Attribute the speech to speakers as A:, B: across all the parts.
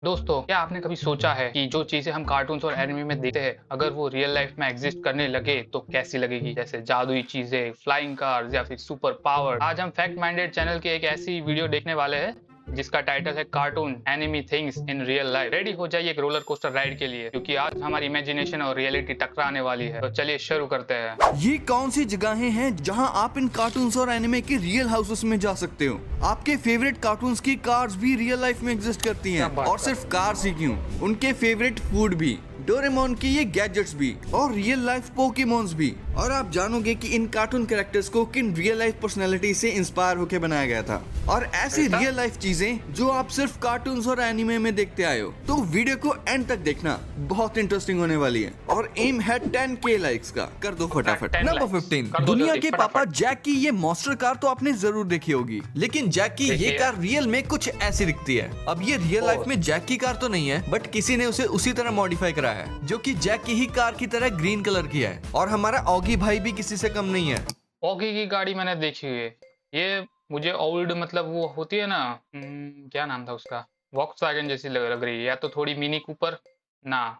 A: दोस्तों, क्या आपने कभी सोचा है कि जो चीजें हम कार्टून्स और एनिमे में देखते हैं, अगर वो रियल लाइफ में एग्जिस्ट करने लगे तो कैसी लगेगी? जैसे जादुई चीजें, फ्लाइंग कार्स या फिर सुपर पावर। आज हम फैक्ट माइंडेड चैनल की एक ऐसी वीडियो देखने वाले हैं जिसका टाइटल है cartoon enemy things in real life. Ready हो जाइए एक रोलर कोस्टर राइड के लिए, क्योंकि आज हमारी इमेजिनेशन और रियलिटी टकराने वाली है। तो चलिए शुरू करते हैं।
B: ये कौन सी जगहें हैं जहां आप इन कार्टून्स और एनिमे के रियल हाउसेस में जा सकते हो? आपके फेवरेट कार्टून्स की कार्स भी रियल लाइफ में एग्जिस्ट करती हैं, और सिर्फ कार्स ही क्यों, उनके फेवरेट फूड भी, डोरेमोन के ये गैजेट्स भी, और रियल लाइफ पोकेमॉन्स भी। और आप जानोगे कि इन कार्टून कैरेक्टर्स को किन रियल लाइफ पर्सनैलिटी से इंस्पायर होकर बनाया गया था, और ऐसी रियल लाइफ चीजें जो आप सिर्फ कार्टून्स और एनिमे में देखते आए हो। तो वीडियो को एंड तक देखना, बहुत इंटरेस्टिंग होने वाली है। और एम है 10K लाइक्स का, कर दो फटाफट। नंबर 15, दुनिया के पापा जैक की ये मॉन्स्टर कार तो आपने जरूर देखी होगी, लेकिन जैक की ये कार रियल में कुछ ऐसी दिखती है। अब ये रियल लाइफ में जैक की कार तो नहीं है, बट किसी ने उसे उसी तरह मॉडिफाई करा है, जो कि जैक की ही कार की तरह ग्रीन कलर की है। और हमारा ऑगी भाई भी किसी से कम नहीं है।
A: ऑगी की गाड़ी मैंने देखी हुई है। ये मुझे ओल्ड, मतलब वो होती है ना, क्या नाम था उसका, वॉक्सवैगन जैसी लग रही है, या तो थोड़ी मिनी कूपर ना।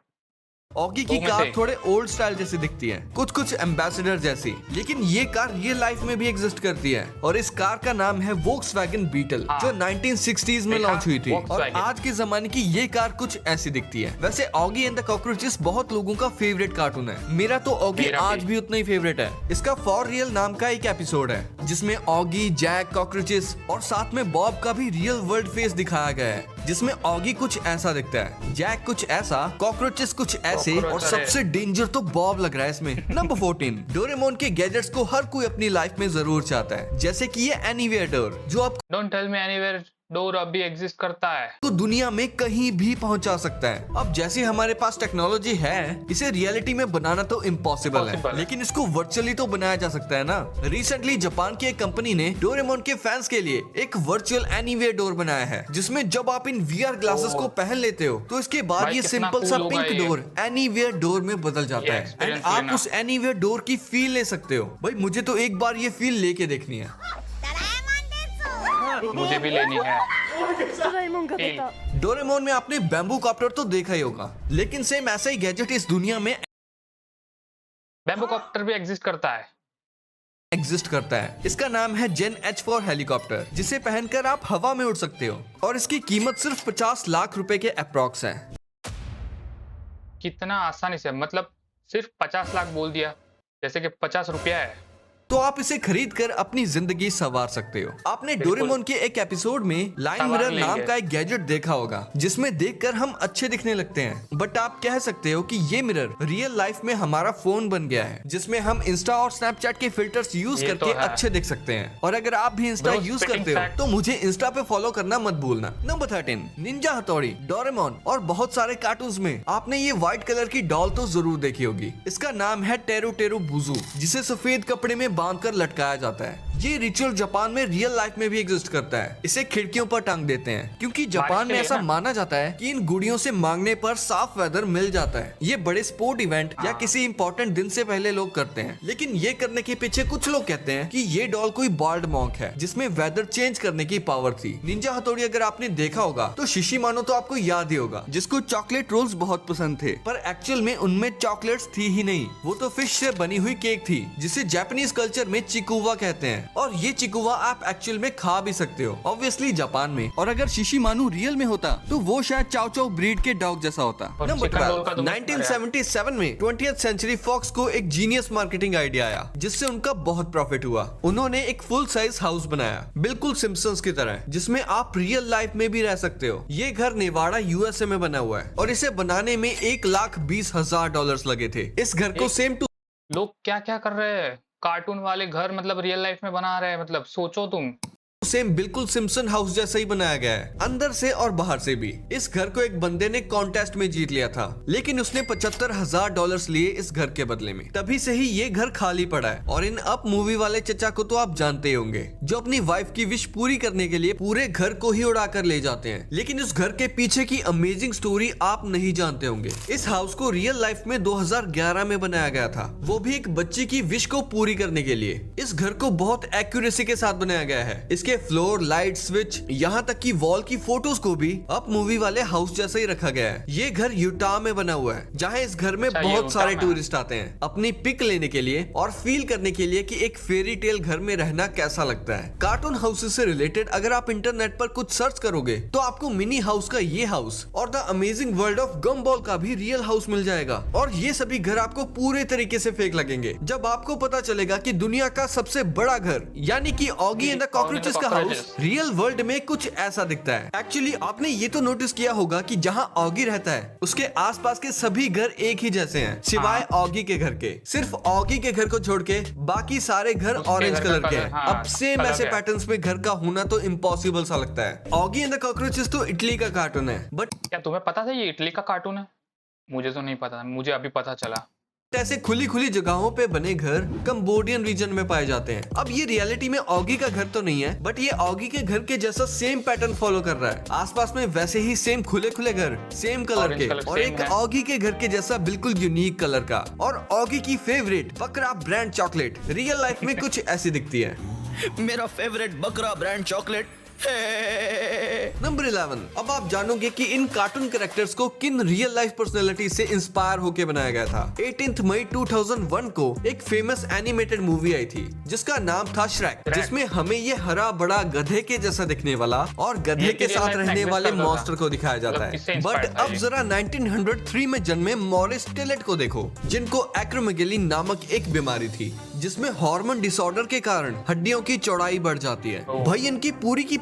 B: ऑगी की कार थोड़े ओल्ड स्टाइल जैसी दिखती है, कुछ कुछ एम्बेसडर जैसी, लेकिन ये कार रियल लाइफ में भी एग्जिस्ट करती है। और इस कार का नाम है वोक्सवैगन बीटल, जो 1960s में लॉन्च हुई थी। और आज के जमाने की ये कार कुछ ऐसी दिखती है। वैसे ऑगी एंड द कॉकरोचेस बहुत लोगों का फेवरेट कार्टून है। मेरा तो ऑगी आज भी उतना ही फेवरेट है। इसका फॉर रियल नाम का एक एपिसोड है, जिसमें ऑगी, जैक, कॉकरोचेस और साथ में बॉब का भी रियल वर्ल्ड फेस दिखाया गया है, जिसमें ऑगी कुछ ऐसा दिखता है, जैक कुछ ऐसा, कॉकरोचेस कुछ ऐसे, और सबसे डेंजर तो बॉब लग रहा है इसमें। नंबर 14, डोरेमोन के गैजेट्स को हर कोई अपनी लाइफ में जरूर चाहता है, जैसे कि ये एनीवेयर डोर, जो आप
A: don't tell me anywhere door अब भी एग्जिस्ट करता है,
B: तो दुनिया में कहीं भी पहुंचा सकता है। अब जैसे हमारे पास टेक्नोलॉजी है, इसे रियलिटी में बनाना तो इम्पॉसिबल है, लेकिन इसको वर्चुअली तो बनाया जा सकता है ना। रिसेंटली जापान की एक कंपनी ने डोरेमोन के फैंस के लिए एक वर्चुअल एनीवेयर डोर बनाया है, जिसमें जब आप इन VR ग्लासेस को पहन लेते हो, तो इसके बाद ये सिंपल सा पिंक डोर एनीवेयर डोर में बदल जाता है, एंड आप उस एनीवेयर डोर की फील ले सकते हो। भाई मुझे तो एक बार ये फील लेके देखनी है।
A: मुझे भी लेनी है।
B: डोरेमोन में आपने बैम्बू कॉप्टर तो देखा ही होगा, लेकिन सेम ऐसा ही गैजेट इस दुनिया में
A: बैम्बू कॉप्टर भी एग्जिस्ट करता है।
B: एग्जिस्ट करता है। इसका नाम है जेन H4 हेलीकॉप्टर, जिसे पहनकर आप हवा में उड़ सकते हो, और इसकी कीमत सिर्फ 50 लाख रुपए के अप्रॉक्स है।
A: कितना आसानी से, मतलब सिर्फ 50 लाख बोल दिया, जैसे कि 50 रुपया है।
B: तो आप इसे खरीद कर अपनी जिंदगी संवार सकते हो। आपने डोरेमोन के एक एपिसोड में लाइन मिरर नाम का एक गैजेट देखा होगा, जिसमें देखकर हम अच्छे दिखने लगते हैं, बट आप कह सकते हो कि ये मिरर रियल लाइफ में हमारा फोन बन गया है, जिसमें हम इंस्टा और स्नैपचैट के फिल्टर्स यूज करके अच्छे दिख सकते हैं। और अगर आप भी इंस्टा यूज करते हो तो मुझे इंस्टा पे फॉलो करना मत भूलना। नंबर 13, निंजा हथौड़ी, डोरेमोन और बहुत सारे कार्टून्स में आपने ये व्हाइट कलर की डॉल तो जरूर देखी होगी। इसका नाम है टेरू टेरू बुजू, जिसे सफेद कपड़े में बांधकर लटकाया जाता है। ये रिचुअल जापान में रियल लाइफ में भी एग्जिस्ट करता है। इसे खिड़कियों पर टांग देते हैं, क्योंकि जापान में ऐसा माना जाता है कि इन गुड़ियों से मांगने पर साफ वेदर मिल जाता है। ये बड़े स्पोर्ट इवेंट या किसी इंपॉर्टेंट दिन से पहले लोग करते हैं, लेकिन ये करने के पीछे कुछ लोग कहते हैं कि ये डॉल कोई बाल्ड मॉन्क है, जिसमें वेदर चेंज करने की पावर थी। निंजा हथौड़ी अगर आपने देखा होगा तो शिशिमानो तो आपको याद ही होगा, जिसको चॉकलेट रोल्स बहुत पसंद थे, पर एक्चुअल में उनमें चॉकलेट्स थी ही नहीं, वो तो फिश से बनी हुई केक थी, जिसे जापानीज कल्चर में चिकुवा कहते हैं। और ये चिकुवा आप एक्चुअल में खा भी सकते हो, ऑब्वियसली जापान में। और अगर शिशिमानु रियल में होता तो वो शायद चाओ चाओ ब्रीड के डॉग जैसा होता। नंबर 12, 1977 में 20th सेंचुरी फॉक्स को एक जीनियस मार्केटिंग आइडिया आया, जिससे उनका बहुत प्रॉफिट हुआ। उन्होंने एक फुल साइज हाउस बनाया, बिल्कुल सिम्पसन्स की तरह, जिसमें आप रियल लाइफ में भी रह सकते हो। ये घर नेवाड़ा USA में बना हुआ है, और इसे बनाने में $1,20,000 लगे थे। इस घर को सेम टू
A: लोग क्या क्या कर रहे हैं, कार्टून वाले घर मतलब रियल लाइफ में बना रहे हैं। मतलब सोचो तुम,
B: सेम बिल्कुल सिम्पसन हाउस जैसा ही बनाया गया है, अंदर से और बाहर से भी। इस घर को एक बंदे ने कॉन्टेस्ट में जीत लिया था, लेकिन उसने $75,000 लिए इस घर के बदले में। तभी से ही ये घर खाली पड़ा है। और इन अप मूवी वाले चचा को तो आप जानते ही होंगे, जो अपनी वाइफ की विश पूरी करने के लिए पूरे घर को ही उड़ा कर ले जाते हैं, लेकिन उस घर के पीछे की अमेजिंग स्टोरी आप नहीं जानते होंगे। इस हाउस को रियल लाइफ में 2011 में बनाया गया था, वो भी एक बच्ची की विश को पूरी करने के लिए। इस घर को बहुत एक्यूरेसी के साथ बनाया गया है। इसके इसके फ्लोर, लाइट, स्विच, यहाँ तक कि वॉल की फोटोज को भी अब मूवी वाले हाउस जैसा ही रखा गया है। ये घर यूटा में बना हुआ है, जहाँ इस घर में बहुत सारे टूरिस्ट आते हैं अपनी पिक लेने के लिए और फील करने के लिए कि एक फेरी टेल घर में रहना कैसा लगता है। कार्टून हाउसेस से रिलेटेड अगर आप इंटरनेट पर कुछ सर्च करोगे तो आपको मिनी हाउस का ये हाउस और द अमेजिंग वर्ल्ड ऑफ गम्बॉल का भी रियल हाउस मिल जाएगा। और ये सभी घर आपको पूरे तरीके से फेक लगेंगे जब आपको पता चलेगा कि दुनिया का सबसे बड़ा घर यानी कि ऑगी एंड द कॉकरोचेस का हाउस रियल वर्ल्ड में कुछ ऐसा दिखता है। एक्चुअली आपने ये तो नोटिस किया होगा कि जहाँ ऑगी रहता है उसके आसपास के सभी घर एक ही जैसे हैं सिवाय ऑगी के घर के। सिर्फ ऑगी के घर को छोड़ के बाकी सारे घर ऑरेंज कलर के हैं। अब सेम ऐसे पैटर्न्स में घर का होना तो इम्पॉसिबल सा लगता है। ऑगी एंड द कॉकरोचेस तो इटली का कार्टून है, बट
A: क्या तुम्हें पता था ये इटली का कार्टून है? मुझे तो नहीं पता, मुझे अभी पता चला।
B: ऐसे खुली खुली जगहों पे बने घर कंबोडियन रीजन में पाए जाते हैं। अब ये रियलिटी में ऑगी का घर तो नहीं है, बट ये ऑगी के घर के जैसा सेम पैटर्न फॉलो कर रहा है। आसपास में वैसे ही सेम खुले खुले घर सेम कलर के और एक ऑगी के घर के जैसा बिल्कुल यूनिक कलर का। और ऑगी की फेवरेट बकरा ब्रांड चॉकलेट रियल लाइफ में कुछ ऐसी दिखती है।
C: मेरा फेवरेट बकरा ब्रांड चॉकलेट।
B: नंबर 11। अब आप जानोगे कि इन कार्टून कैरेक्टर्स को किन रियल लाइफ पर्सनैलिटी से इंस्पायर होकर बनाया गया था। 18 मई 2001 को एक फेमस एनिमेटेड मूवी आई थी जिसका नाम था श्रेक, जिसमें हमें ये हरा बड़ा गधे के जैसा दिखने वाला और गधे के साथ रहने वाले मॉन्स्टर को दिखाया जाता है। बट अब जरा 1903 में जन्मे मॉरिस टिलेट को देखो, जिनको एक्रोमेगेली नामक एक बीमारी थी जिसमें हार्मोन डिसऑर्डर के कारण हड्डियों की चौड़ाई बढ़ जाती है। भाई इनकी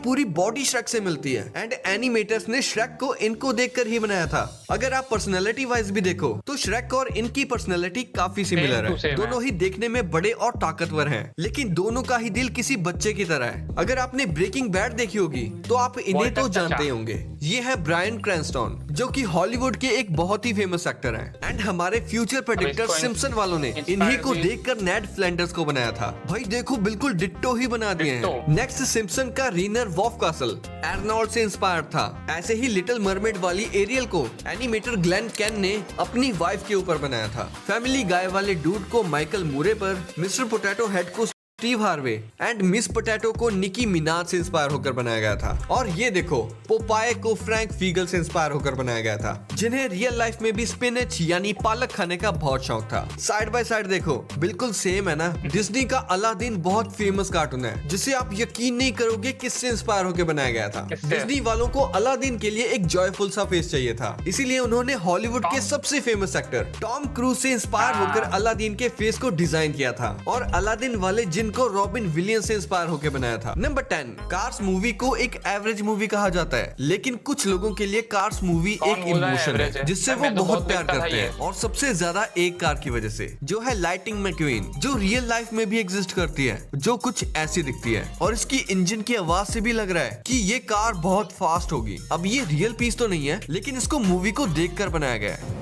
B: पूरी बॉडी श्रेक से मिलती है एंड एनिमेटर्स ने श्रेक को इनको देखकर ही बनाया था। अगर आप पर्सनैलिटी वाइज भी देखो तो श्रेक और इनकी पर्सनैलिटी काफी सिमिलर है। दोनों ही देखने में बड़े और ताकतवर हैं, लेकिन दोनों का ही दिल किसी बच्चे की तरह है। अगर आपने ब्रेकिंग बैड देखी होगी तो आप इन्हें तो जानते होंगे। ये है ब्रायन क्रैनस्टन, जो कि हॉलीवुड के एक बहुत ही फेमस एक्टर हैं एंड हमारे फ्यूचर प्रेडिक्टर सिम्पसन वालों ने इन्हीं को देखकर नेड फ्लैंडर्स को बनाया था। भाई देखो बिल्कुल डिट्टो ही बना दिए हैं। नेक्स्ट सिम्पसन का रीनर वॉफ कासल एर्नोल्ड से इंस्पायर था। ऐसे ही लिटिल मरमेड वाली एरियल को एनिमेटर ग्लेन कैन ने अपनी वाइफ के ऊपर बनाया था। फैमिली गाय वाले डूड को माइकल मूरे पर, मिस्टर पोटैटो हेड को Steve Harvey and miss potato को निकी मिनाज से इंस्पायर होकर बनाया गया था। और ये देखो पोपाए को फ्रैंक फीगल से इंस्पायर होकर बनाया गया था, जिन्हें रियल लाइफ में भी स्पिनच यानी पालक खाने का बहुत शौक था। साइड बाय साइड देखो बिल्कुल सेम है ना। डिज्नी का अलादीन बहुत फेमस कार्टून है जिसे आप यकीन नहीं करोगे किससे इंस्पायर होकर बनाया गया था। डिज्नी वालों को अलादीन के लिए एक जॉयफुल सा फेस चाहिए था, इसीलिए उन्होंने हॉलीवुड के सबसे फेमस एक्टर टॉम क्रूज से इंस्पायर होकर अलादीन के फेस को डिजाइन किया था और अलादीन वाले जिन को रॉबिन विलियम्स से इंस्पायर होकर बनाया था। नंबर 10। कार्स मूवी को एक एवरेज मूवी कहा जाता है, लेकिन कुछ लोगों के लिए कार्स मूवी एक इमोशन है जिससे वो बहुत प्यार करते हैं, और सबसे ज्यादा एक कार की वजह से, जो है लाइटिंग मैक्वीन, जो रियल लाइफ में भी एग्जिस्ट करती है, जो कुछ ऐसी दिखती है और इसकी इंजन की आवाज से भी लग रहा है कि ये कार बहुत फास्ट होगी। अब ये रियल पीस तो नहीं है, लेकिन इसको मूवी को देखकर बनाया गया है।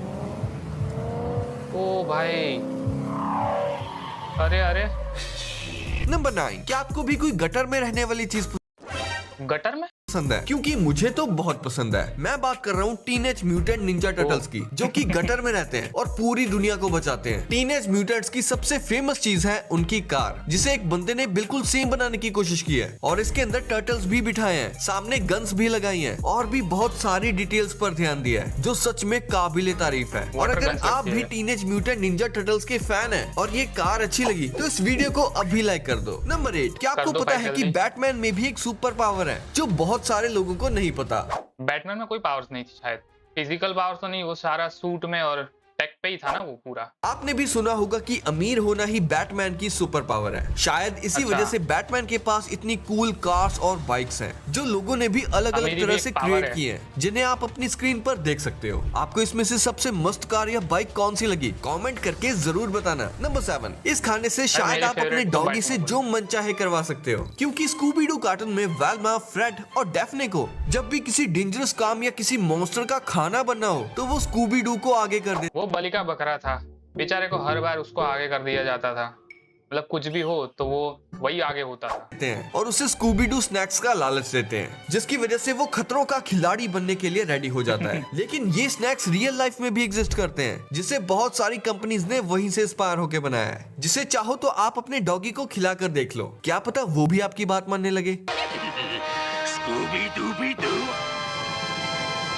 A: ओ भाई, अरे
B: नंबर 9। क्या आपको भी कोई गटर में रहने वाली चीज
A: गटर में
B: पसंद है? क्योंकि मुझे तो बहुत पसंद है। मैं बात कर रहा हूँ टीनेज म्यूटेंट निंजा टर्टल्स की, जो कि गटर में रहते हैं और पूरी दुनिया को बचाते हैं। टीनेज म्यूटेंट्स की सबसे फेमस चीज है उनकी कार, जिसे एक बंदे ने बिल्कुल सेम बनाने की कोशिश की है और इसके अंदर टर्टल्स भी बिठाए हैं, सामने गन्स भी लगाई हैं और भी बहुत सारी डिटेल्स पर ध्यान दिया है, जो सच में काबिले तारीफ है। और अगर आप भी टीनेज म्यूटेंट निंजा टर्टल्स के फैन है और ये कार अच्छी लगी तो इस वीडियो को अभी लाइक कर दो। नंबर 8। क्या आपको पता है कि बैटमैन में भी एक सुपर पावर है जो बहुत सारे लोगों को नहीं पता?
A: बैटमैन में कोई पावर्स नहीं थी, शायद फिजिकल पावर्स तो नहीं, वो सारा सूट में और टेक पे ही था ना वो पूरा।
B: आपने भी सुना होगा कि अमीर होना ही बैटमैन की सुपर पावर है। शायद इसी वजह से बैटमैन के पास इतनी कूल कार्स और बाइक्स हैं, जो लोगों ने भी अलग अलग तरह से क्रिएट की हैं, जिन्हें आप अपनी स्क्रीन पर देख सकते हो। आपको इसमें से सबसे मस्त कार या बाइक कौन सी लगी, कमेंट करके जरूर बताना। नंबर 7। इस खाने से शायद आप अपने डॉगी से जो मन चाहे करवा सकते हो, क्योंकि स्कूबी डू कार्टून में वेल्मा, फ्रेड और डेफ्ने को जब भी किसी डेंजरस काम या किसी मॉन्स्टर का खाना बनना हो तो वो स्कूबी डू को आगे कर दे।
A: वो बलि का बकरा था बेचारे को, हर बार उसको आगे कर दिया जाता था, मतलब कुछ भी हो तो वो वही आगे होता था।
B: और उसे स्कूबी डू स्नैक्स का लालच देते हैं, जिसकी वजह से वो खतरों का खिलाड़ी बनने के लिए रेडी हो जाता है। लेकिन ये स्नैक्स रियल लाइफ में भी एग्जिस्ट करते हैं, जिसे बहुत सारी कंपनीज ने वहीं से इंस्पायर होकर बनाया है, जिसे चाहो तो आप अपने डॉगी को खिला कर देख लो, क्या पता वो भी आपकी बात मानने लगे।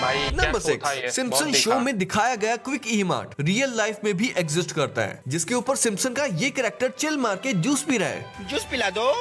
A: भाई क्या
B: नंबर
A: शो था ये,
B: 6
A: बहुत
B: सिम्पसन
A: देखा।
B: शो में दिखाया गया quick e mart real life में भी एग्जिस्ट करता है, जिसके ऊपर सिम्पसन का ये कैरेक्टर चिल मार के जूस पी रहा है।
C: जूस पिला दो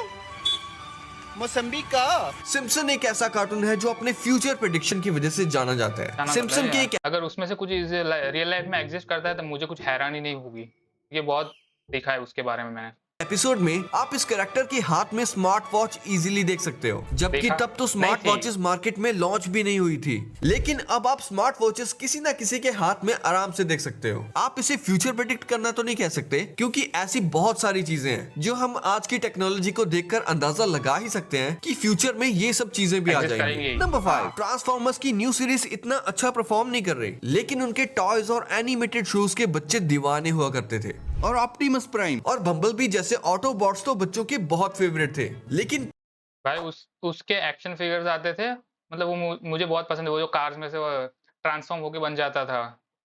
C: मौसम्बी का।
B: सिम्पसन एक ऐसा कार्टून है जो अपने फ्यूचर प्रेडिक्शन की वजह से जाना जाता है।
A: जाना
B: सिम्पसन
A: पड़ता
B: के
A: है
B: एक
A: यार। अगर उसमें से कुछ रियल लाइफ में एग्जिस्ट करता है तो मुझे कुछ हैरानी नहीं होगी। ये बहुत देखा है उसके बारे में मैंने।
B: एपिसोड में आप इस कैरेक्टर के हाथ में स्मार्ट वॉच इजीली देख सकते हो, जबकि
A: देखा?
B: तब तो स्मार्ट
A: नहीं थी।
B: वॉचेस मार्केट में लॉन्च भी नहीं हुई थी। लेकिन अब आप स्मार्ट वॉचेस किसी ना किसी के हाथ में आराम से देख सकते हो। आप इसे फ्यूचर प्रेडिक्ट करना तो नहीं कह सकते, क्योंकि ऐसी बहुत सारी चीजें हैं जो हम आज की टेक्नोलॉजी को देखकर अंदाजा लगा ही सकते हैं कि फ्यूचर में ये सब चीजें भी आ
A: Exist
B: जाएंगी।
A: करेंगी।
B: नंबर 5
A: हाँ।
B: ट्रांसफॉर्मर्स की न्यू सीरीज इतना अच्छा परफॉर्म नहीं कर रही, लेकिन उनके टॉयज और एनिमेटेड शोज के बच्चे दीवाने हुआ करते थे।
C: और ऑप्टिमस प्राइम
B: और बम्बलबी जैसे ऑटोबॉट्स तो बच्चों के बहुत फेवरेट थे। लेकिन
A: भाई उसके एक्शन फिगर्स आते थे, मतलब वो मुझे बहुत पसंद है। वो जो कार्स में से वो ट्रांसफॉर्म होके बन जाता था,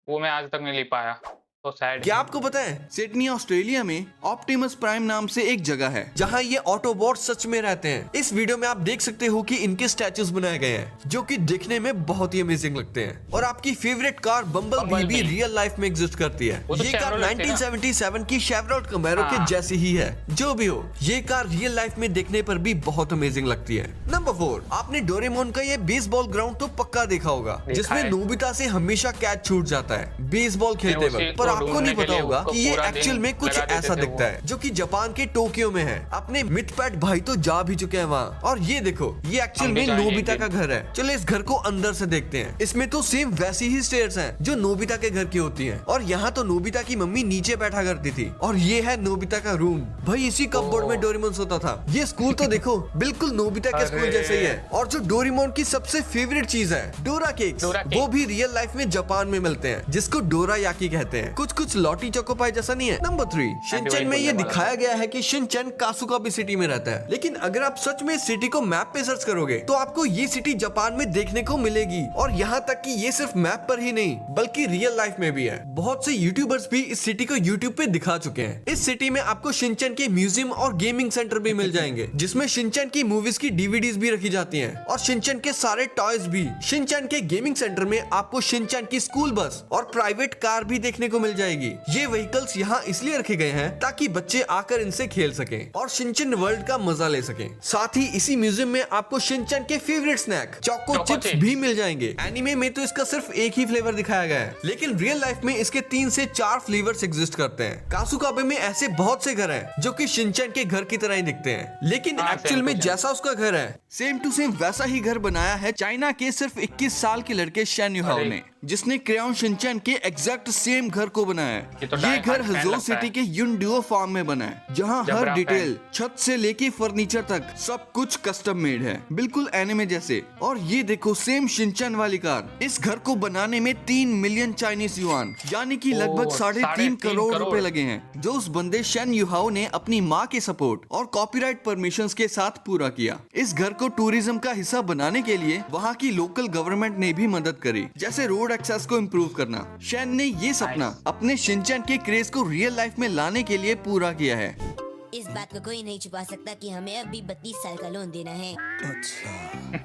A: वो मैं आज तक नहीं ले पाया। तो सैड।
B: क्या आपको पता है
C: सिडनी ऑस्ट्रेलिया में ऑप्टिमस प्राइम नाम से एक जगह है।
B: जहाँ ये ऑटोबॉट सच में रहते हैं? इस वीडियो में आप देख सकते हो कि इनके स्टैचूज बनाए गए हैं, जो कि दिखने में बहुत ही अमेजिंग लगते हैं। और आपकी फेवरेट कार बम्बल भी रियल लाइफ में एग्जिस्ट करती है।
A: वो तो
B: ये कार
A: Chevrolet थे ना?
B: 1977 की शेवरोलेट कैमरो के
A: हाँ।
B: जैसी ही है। जो भी हो, ये कार रियल लाइफ में देखने पर भी बहुत अमेजिंग लगती है। नंबर 4 आपने डोरेमोन का ये बेसबॉल ग्राउंड तो पक्का देखा होगा,
A: देखा
B: जिसमें
A: है।
B: नोबिता से हमेशा कैच छूट जाता है बेसबॉल खेलते
A: उसी
B: वक्त। पर
A: को
B: आपको
A: ढूंढने
B: नहीं
A: के
B: पता
A: लिए
B: होगा
A: उसको
B: कि ये
A: पूरा
B: एक्चुअल
A: दिन
B: में कुछ
A: लगा देते
B: ऐसा
A: थे
B: दिखता
A: वो।
B: है, जो कि जापान के टोक्यो में है। अपने मिथपैट भाई तो जा भी चुके हैं वहाँ। और ये देखो, ये एक्चुअल
A: हम भी
B: में
A: जाएंगे
B: नोबिता
A: एक
B: का
A: दिन।
B: घर है। चलो इस घर को अंदर से देखते हैं। इसमें तो सेम वैसी ही स्टेयर्स हैं जो नोबिता के घर की होती हैं। और यहाँ तो नोबिता की मम्मी नीचे बैठा करती थी। और ये है नोबिता का रूम। भाई इसी कपबोर्ड में डोरेमोन सोता था। ये स्कूल तो देखो, बिल्कुल नोबिता के स्कूल
A: अरे।
B: जैसे ही है। और जो डोरेमोन की सबसे फेवरेट चीज है, डोरा केक्स,
A: डोरा
B: वो
A: केक।
B: भी रियल लाइफ में जापान में मिलते हैं, जिसको डोरा याकी कहते हैं। कुछ लॉटी चोकोपाई जैसा नहीं है। नंबर 3 शिनचैन में ये दिखाया गया है कि शिनचैन कासुकाबे सिटी में रहता है। लेकिन अगर आप सच में सिटी को मैप पे सर्च करोगे तो आपको ये सिटी जापान में देखने को मिलेगी। और यहाँ तक कि ये सिर्फ मैप पर ही नहीं, बल्कि रियल लाइफ में भी है। बहुत से यूट्यूबर्स भी इस सिटी को यूट्यूब पे दिखा चुके हैं। इस सिटी में आपको शिनचैन के म्यूजियम और गेमिंग सेंटर भी मिल जाएंगे, जिसमें शिनचैन की मूवीज की डीवीडीज भी रखी जाती हैं, और शिनचैन के सारे टॉयज भी। शिनचैन के गेमिंग सेंटर में आपको शिनचैन की स्कूल बस और प्राइवेट कार भी देखने को मिल जाएगी। ये व्हीकल्स यहाँ इसलिए रखे गए हैं ताकि बच्चे आकर इनसे खेल सकें और शिनचैन वर्ल्ड का मजा ले सकें। साथ ही इसी म्यूजियम में आपको शिनचैन के favourite snack choco chips
A: chips
B: भी मिल जाएंगे। एनीमे में तो इसका सिर्फ एक ही फ्लेवर दिखाया गया है, लेकिन रियल लाइफ में इसके 3 से 4 फ्लेवर्स एग्जिस्ट करते हैं। कासुकाबे में ऐसे बहुत से घर हैं जो कि शिनचैन के घर की तरह ही दिखते हैं, लेकिन
A: हाँ,
B: एक्चुअल
A: same
B: में
A: to same।
B: जैसा उसका घर है,
C: सेम टू सेम वैसा ही घर बनाया है चाइना के सिर्फ 21 साल के लड़के शेन युहाओ
A: अरे।
C: ने, जिसने क्रेयॉन शिनचैन के एग्जैक्ट सेम घर को बनाया है।
A: ये तो
C: ये
A: Die
C: घर
A: Hard fan
C: हजोर
A: लगता
C: सिटी
A: है।
C: के युनडुओ फार्म में बना है, जहाँ हर
A: जबरा
C: डिटेल छत से लेके फर्नीचर तक सब कुछ कस्टम मेड है, बिल्कुल एनिमे जैसे। और ये देखो सेम शिनचैन वाली कार। इस घर को बनाने में 3 मिलियन चाइनीज युआन यानी कि लगभग 3.5 करोड़ रुपए लगे हैं, जो उस बंदे शेन युहाओ ने अपनी माँ के सपोर्ट और कॉपीराइट परमिशंस के साथ पूरा किया। इस घर को टूरिज्म का हिस्सा बनाने के लिए वहाँ की लोकल गवर्नमेंट ने भी मदद करी, जैसे रोड एक्सेस को इम्प्रूव करना। शेन ने ये सपना अपने शिनचैन के क्रेज को रियल लाइफ में लाने के लिए पूरा किया है।
D: इस बात को कोई नहीं छुपा सकता कि हमें अभी 32 साल का लोन देना है।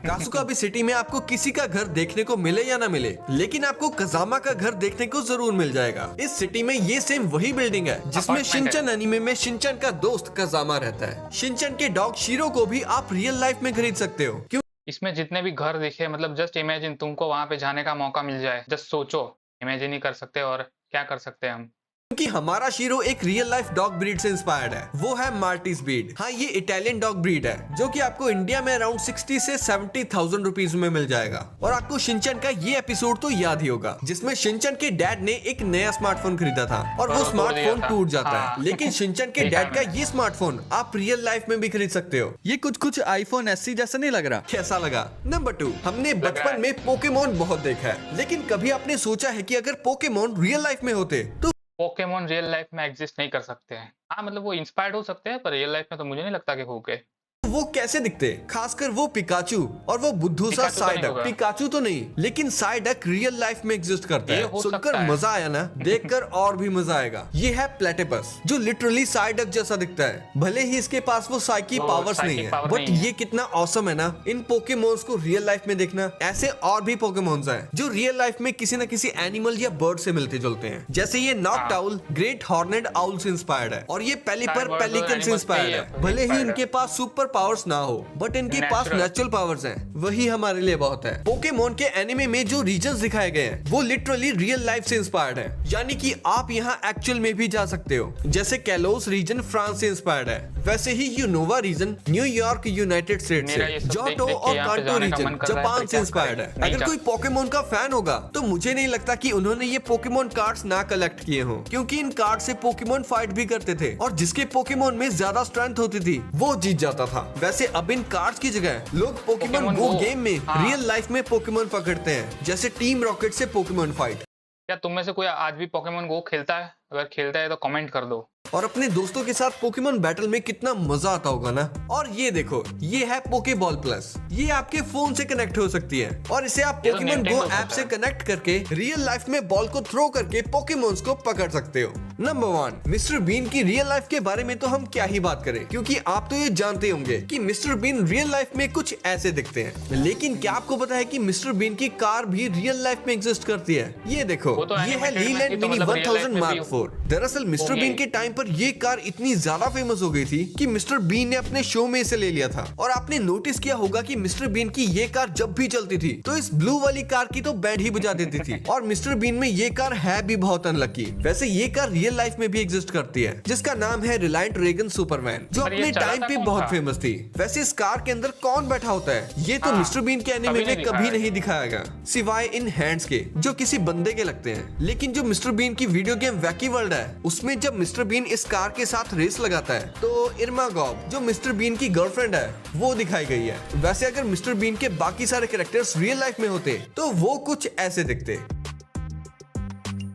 B: कासुकाबे सिटी में आपको किसी का घर देखने को मिले या ना मिले, लेकिन आपको कजामा का घर देखने को जरूर मिल जाएगा। इस सिटी में ये सेम वही बिल्डिंग है जिसमें
A: Apartment
B: शिनचैन एनीमे में शिनचैन का दोस्त कजामा रहता है। शिनचैन के डॉग शीरो को भी आप रियल लाइफ में खरीद सकते हो। क्यों?
A: इसमें जितने भी घर दिखे, मतलब जस्ट इमेजिन तुमको वहां पे जाने का मौका मिल जाए। जस्ट सोचो, इमेजिन ही कर सकते हो और क्या कर सकते हैं हम।
B: क्योंकि हमारा शीरो एक रियल लाइफ डॉग ब्रीड से इंस्पायर्ड है। वो है माल्टीज ब्रीड। हाँ, ये इटालियन डॉग ब्रीड है जो कि आपको इंडिया में अराउंड 60 से 70,000 रुपीज में मिल जाएगा। और आपको शिनचैन का ये एपिसोड तो याद ही होगा, जिसमें शिनचैन के डैड ने एक नया स्मार्टफोन खरीदा था और वो
A: तोड़ दिया
B: स्मार्टफोन
A: था।
B: टूट जाता
A: हाँ।
B: है। लेकिन शिनचैन के
A: देखा
B: डैड का
A: मैंने।
B: ये स्मार्टफोन आप रियल लाइफ में भी खरीद सकते हो।
C: ये कुछ आईफोन एससी जैसा नहीं लग रहा।
B: कैसा लगा? नंबर 2 हमने
A: रहा
B: बचपन
A: है।
B: में पोकेमोन बहुत देखा है, लेकिन कभी आपने सोचा है कि अगर पोकेमोन रियल लाइफ में होते तो
A: पोकेमोन रियल लाइफ में एग्जिस्ट नहीं कर सकते हैं। हाँ, मतलब वो इंस्पायर्ड हो सकते हैं, पर रियल लाइफ में तो मुझे नहीं लगता कि होंगे।
B: वो कैसे दिखते, खासकर वो पिकाचू और वो बुद्धू सा
A: पिकाचू तो नहीं
B: साइडक।
A: होगा।
B: पिकाचू तो नहीं, लेकिन साइडक रियल लाइफ में एग्जिस्ट करता
A: ये
B: है।
A: हो
B: सुनकर
A: सकता है।
B: मजा आया ना, देखकर और भी मजा आएगा। ये है प्लेटिपस, जो लिटरली साइडक जैसा दिखता है। भले ही इसके पास वो साइकी पावर्स नहीं है,
A: पावर
B: बट
A: नहीं है।
B: ये कितना ऑसम है ना इन पोकेमोन्स को रियल लाइफ में देखना। ऐसे और भी पोकेमोन्स हैं जो रियल लाइफ में किसी न किसी एनिमल या बर्ड से मिलते जुलते हैं। जैसे ये नॉक्ट आउल ग्रेट हॉर्नेड आउल से इंस्पायर्ड है, और ये पेलिपर
A: शायद birds और
B: पेलिकन से
A: animals से
B: इंस्पायर्ड
A: ही
B: है। भले ही
A: inspired है।
B: इनके पास सुपर पावर्स ना हो, बट इनके पास
A: Natural।
B: नेचुरल पावर्स हैं, वही हमारे लिए बहुत है। पोकेमोन के एनिमे में जो रीजन्स दिखाए गए हैं वो लिटरली रियल लाइफ से इंस्पायर्ड है, यानी कि आप यहाँ एक्चुअल में भी जा सकते हो। जैसे कैलोस रीजन फ्रांस से इंस्पायर्ड है, वैसे ही Unova region New York United State
A: मेरा ये
B: से,
A: सब
B: जोटो
A: देख के
B: और
A: यहाँ पे
B: कांटो
A: जाने का
B: रीजन
A: मन कर रहा है,
B: जापान
A: पर
B: से
A: क्या
B: इंस्पायर्ड
A: करें?
B: है।
A: नहीं
B: अगर
A: जा
B: कोई पोकेमोन का फैन होगा तो मुझे नहीं लगता कि उन्होंने ये पोकेमोन कार्ड्स ना कलेक्ट किए हों, क्योंकि इन कार्ड से पोकेमोन फाइट भी करते थे और जिसके पोकेमोन में ज्यादा स्ट्रेंथ होती थी वो जीत जाता था। वैसे अब इन कार्ड्स की जगह लोग पोकेमोन
A: Pokemon
B: गो
A: Go,
B: गेम में
A: हाँ।
B: रियल लाइफ में पोकेमोन पकड़ते हैं, जैसे टीम रॉकेट से पोकेमोन फाइट।
A: क्या तुम में से कोई आज भी पोकेमोन गो खेलता है? अगर खेलता है तो कमेंट कर दो।
B: और अपने दोस्तों के साथ पोकेमोन बैटल में कितना मजा आता होगा ना। और ये देखो, ये है पोकेबॉल प्लस। ये आपके फोन से कनेक्ट हो सकती है और इसे आप
A: ये तो
B: पोकेमोन गो
A: Nintendo
B: ऐप
A: से
B: से
A: होता
B: कनेक्ट करके रियल लाइफ में बॉल को थ्रो करके पोकेमोन्स को पकड़ सकते हो। नंबर 1, मिस्टर बीन की रियल लाइफ के बारे में तो हम क्या ही बात करें, क्योंकि आप तो ये जानते होंगे कि मिस्टर बीन रियल लाइफ में कुछ ऐसे दिखते हैं। लेकिन क्या आपको पता है कि मिस्टर बीन की कार भी रियल लाइफ में एग्जिस्ट करती है? ये देखो,
A: वो तो
B: ये है
A: animated में
B: लीलैंड
A: थी, तो
B: मिनी
A: मतलब real life
B: 1000
A: में
B: मार्क
A: भी
B: 4। दरअसल मिस्टर
A: होंगे
B: बीन
A: ही।
B: के टाइम पर ये कार इतनी ज्यादा फेमस हो गई थी कि मिस्टर बीन ने अपने शो में इसे ले लिया था। और आपने नोटिस किया होगा कि मिस्टर बीन की ये कार जब भी चलती थी तो इस ब्लू वाली कार की तो बैंड ही बजा देती थी। और मिस्टर बीन में ये कार है भी बहुत अनलकी। वैसे ये कार रियल लाइफ में भी एग्जिस्ट करती है, जिसका नाम है रिलायंट रेगन सुपरमैन, जो
A: पर ये
B: अपने टाइम
A: चलाता
B: पे
A: कौन
B: बहुत
A: था?
B: फेमस थी। वैसे इस कार के अंदर कौन बैठा होता है ये तो
A: हाँ,
B: मिस्टर बीन के एनिमे
A: कभी
B: में
A: नहीं
B: कभी
A: दिखाया
B: नहीं दिखाया गया, सिवाय इन हैंड्स के जो किसी बंदे के लगते हैं। लेकिन जो मिस्टर बीन की वीडियो गेम वैकी वर्ल्ड है उसमें जब मिस्टर बीन इस कार के साथ रेस लगाता है तो इर्मा गॉब जो मिस्टर बीन की गर्लफ्रेंड है वो दिखाई गई है। वैसे अगर मिस्टर बीन के बाकी सारे कैरेक्टर्स रियल लाइफ में होते तो वो कुछ ऐसे दिखते।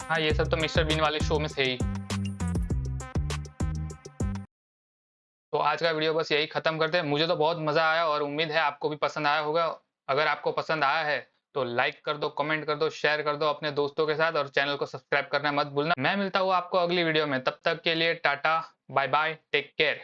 A: हाँ, ये सब तो मिस्टर बीन वाले शो में थे ही। तो आज का वीडियो बस यही खत्म करते हैं। मुझे तो बहुत मजा आया और उम्मीद है आपको भी पसंद आया होगा। अगर आपको पसंद आया है तो लाइक कर दो, कमेंट कर दो, शेयर कर दो अपने दोस्तों के साथ और चैनल को सब्सक्राइब करना मत भूलना। मैं मिलता हूँ आपको अगली वीडियो में, तब तक के लिए tata, bye bye, take care.